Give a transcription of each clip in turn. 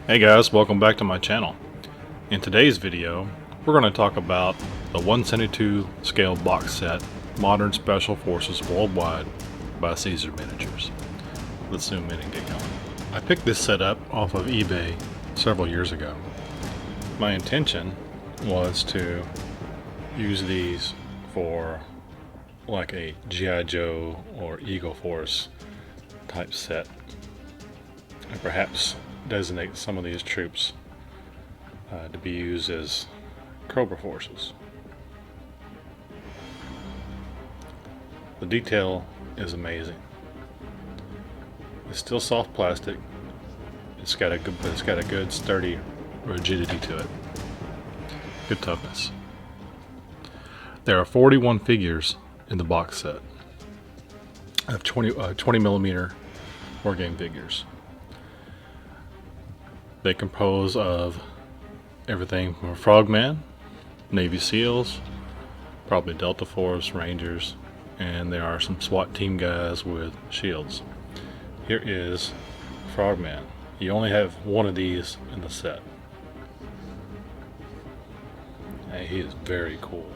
Hey guys, welcome back to my channel. In today's video, we're going to talk about the 172 scale box set, Modern Special Forces Worldwide by Caesar Miniatures. Let's zoom in and get going. I picked this set up off of eBay several years ago. My intention was to use these for like a G.I. Joe or Eagle Force type set, and perhaps designate some of these troops to be used as Cobra Forces. The detail is amazing. It's still soft plastic. It's got a good sturdy rigidity to it. Good toughness. There are 41 figures in the box set of 20 millimeter wargame figures. They compose of everything from a frogman, Navy SEALs, probably Delta Force, Rangers, and there are some SWAT team guys with shields. Here is Frogman. You only have one of these in the set. Hey, he is very cool.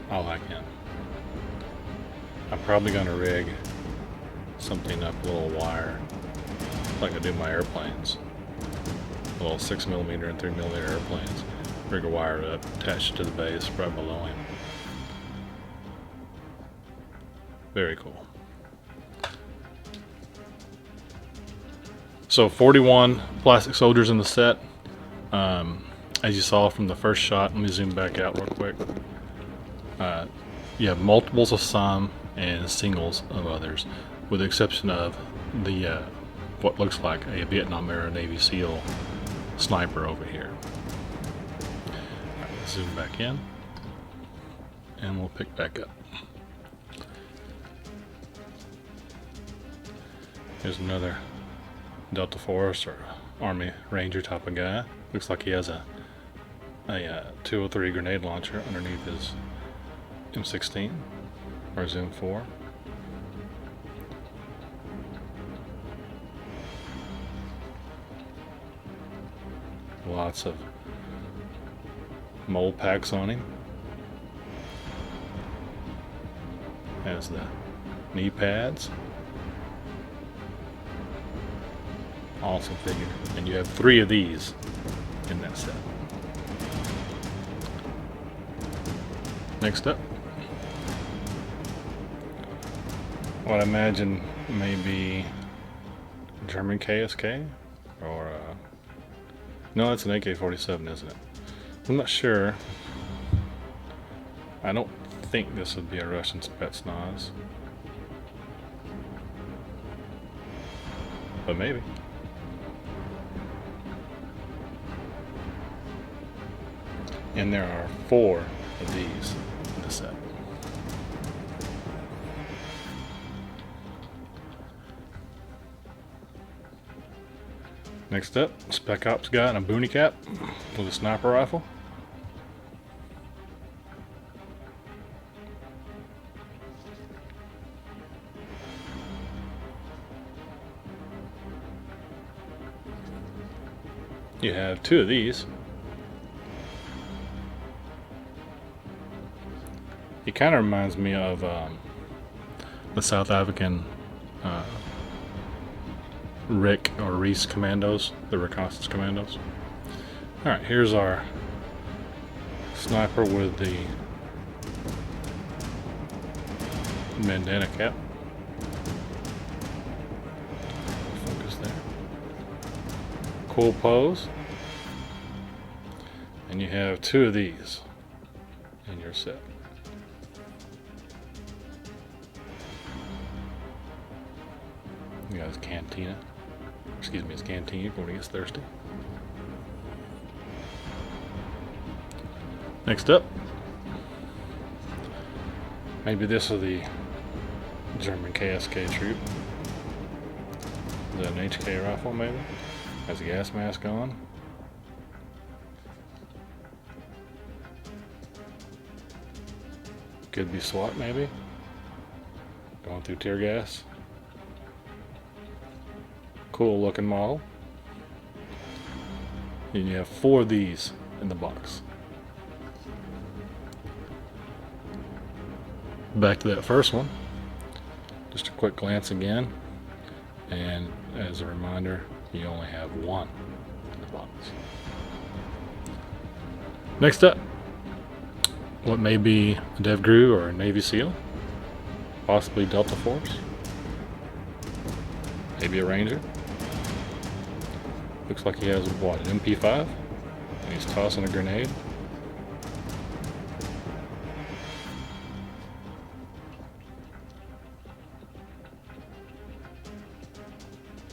I like him. I'm probably going to rig something up, a little wire, like I do my airplanes. Little 6mm and 3mm airplanes. Rig a wire up, attach it to the base right below him. Very cool. So 41 plastic soldiers in the set. As you saw from the first shot, let me zoom back out real quick. You have multiples of some and singles of others, with the exception of the what looks like a Vietnam era Navy SEAL sniper over here. All right, let's zoom back in and we'll pick back up. Here's another Delta Force or Army Ranger type of guy. Looks like he has a 203 grenade launcher underneath his M16 or Zoom 4. Lots of mold packs on him. Has the knee pads. Awesome figure. And you have 3 of these in that set. Next up, what I imagine may be German KSK or no, it's an AK-47, isn't it? I'm not sure. I don't think this would be a Russian Spetsnaz, but maybe. And there are 4 of these in the set. Next up, Spec Ops guy in a boonie cap with a sniper rifle. You have 2 of these. He kind of reminds me of the South African Rick or Reese Commandos, the Reconnaissance Commandos. Alright, here's our sniper with the bandana cap. Focus there. Cool pose. And you have 2 of these in your set. You got his cantina. Excuse me, his canteen when he gets thirsty. Next up, maybe this is the German KSK troop. Is that an HK rifle maybe? Has a gas mask on. Could be SWAT maybe. Going through tear gas. cool looking model. And you have 4 of these in the box. Back to that first one. Just a quick glance again. And as a reminder, you only have 1 in the box. Next up, what may be a DevGru or a Navy SEAL, possibly Delta Force, maybe a Ranger. Looks like he has what, an MP5, and he's tossing a grenade.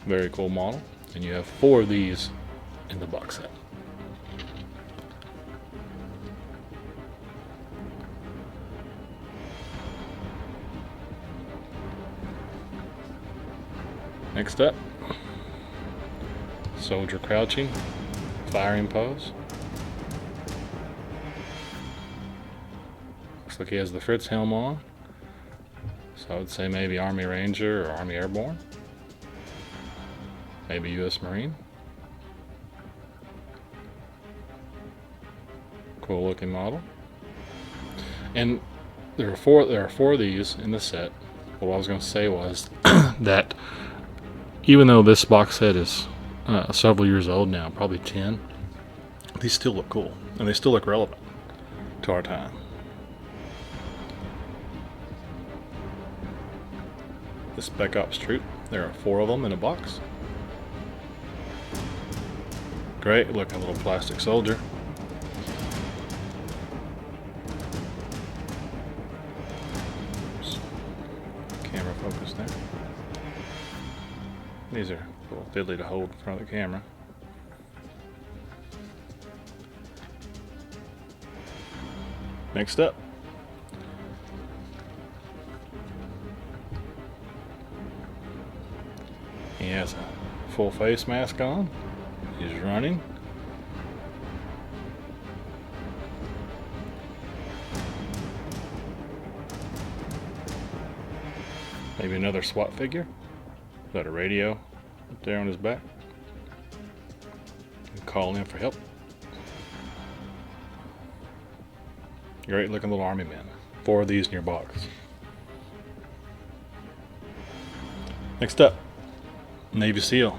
Very cool model, and you have 4 of these in the box set. Next up, soldier crouching, firing pose. Looks like he has the Fritz helm on, so I would say maybe Army Ranger or Army Airborne, maybe US Marine. Cool looking model. And there are four of these in the set. What I was going to say was that even though this box set is several years old now, probably 10, these still look cool and they still look relevant to our time. The Spec Ops troop, there are 4 of them in a box. Great looking little plastic soldier. Oops. Camera focus there. These are a little fiddly to hold in front of the camera. Next up, he has a full face mask on. He's running. Maybe another SWAT figure. Got a radio up there on his back. Calling in for help. Great looking little army man. 4 of these in your box. Next up, Navy SEAL.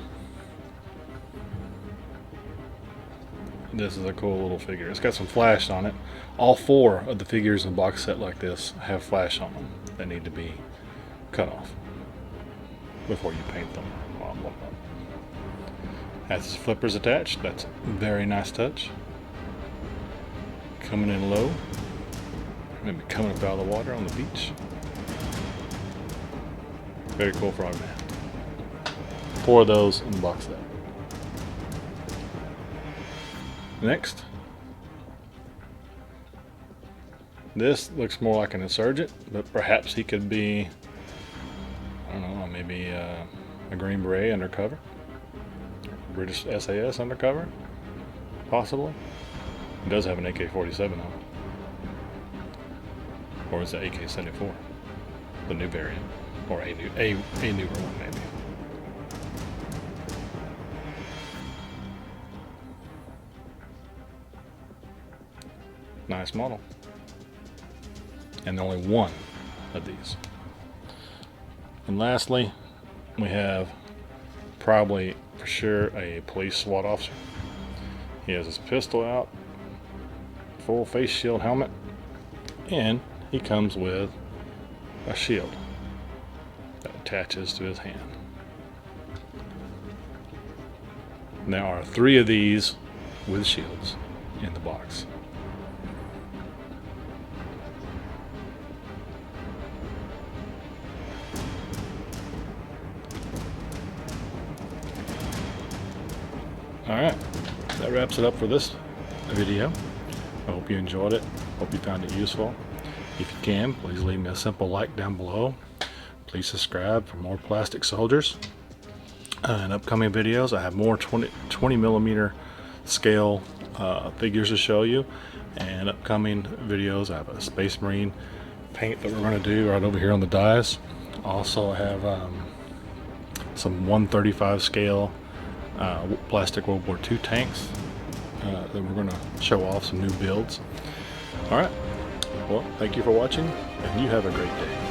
This is a cool little figure. It's got some flash on it. All 4 of the figures in a box set like this have flash on them that need to be cut off before you paint them. Has his flippers attached. That's a very nice touch. Coming in low. Maybe coming up out of the water on the beach. Very cool frog man. 4 of those in the box set. Next, this looks more like an insurgent, but perhaps he could be, I don't know, maybe a Green Beret undercover, British SAS undercover, possibly. He does have an AK-47 on, or is it AK-74, the new variant, or a newer one maybe. Nice model. And only 1 of these. And lastly, we have probably for sure a police SWAT officer. He has his pistol out, full face shield helmet, and he comes with a shield that attaches to his hand. There are 3 of these with shields in the box. Alright, that wraps it up for this video. I hope you enjoyed it. Hope you found it useful. If you can, please leave me a simple like down below. Please subscribe for more plastic soldiers. In upcoming videos, I have more 20 millimeter scale figures to show you. And upcoming videos, I have a Space Marine paint that we're going to do right over here on the dies. Also, I have some 135 scale plastic World War II tanks that we're going to show off some new builds. Alright, well, thank you for watching, and you have a great day.